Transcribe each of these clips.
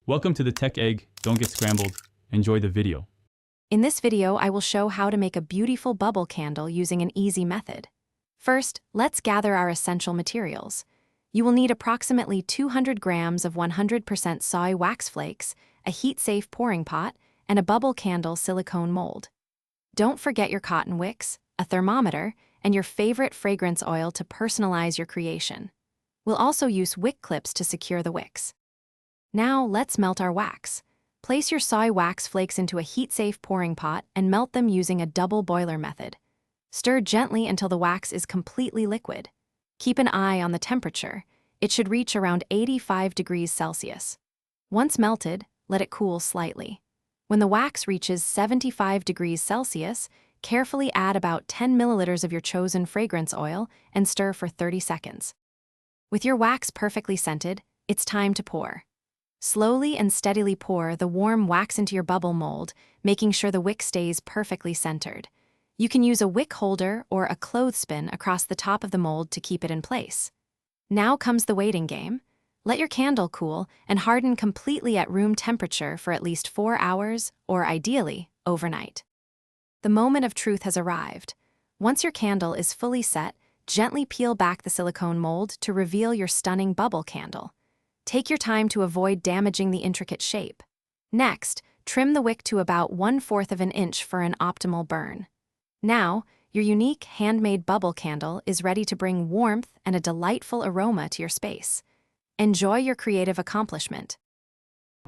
Welcome to the Tech Egg. Don't get scrambled. Enjoy the video. In this video, I will show how to make a beautiful bubble candle using an easy method. First, let's gather our essential materials. You will need approximately 200 grams of 100% soy wax flakes, a heat-safe pouring pot, and a bubble candle silicone mold. Don't forget your cotton wicks, a thermometer, and your favorite fragrance oil to personalize your creation. We'll also use wick clips to secure the wicks. Now, let's melt our wax. Place your soy wax flakes into a heat-safe pouring pot and melt them using a double boiler method. Stir gently until the wax is completely liquid. Keep an eye on the temperature. It should reach around 85 degrees Celsius. Once melted, let it cool slightly. When the wax reaches 75 degrees Celsius, carefully add about 10 milliliters of your chosen fragrance oil and stir for 30 seconds. With your wax perfectly scented, it's time to pour. Slowly and steadily pour the warm wax into your bubble mold, making sure the wick stays perfectly centered. You can use a wick holder or a clothespin across the top of the mold to keep it in place. Now comes the waiting game. Let your candle cool and harden completely at room temperature for at least 4 hours, or ideally, overnight. The moment of truth has arrived. Once your candle is fully set, gently peel back the silicone mold to reveal your stunning bubble candle. Take your time to avoid damaging the intricate shape. Next, trim the wick to about 1/4 of an inch for an optimal burn. Now, your unique handmade bubble candle is ready to bring warmth and a delightful aroma to your space. Enjoy your creative accomplishment.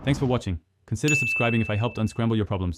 Thanks for watching. Consider subscribing if I helped unscramble your problems.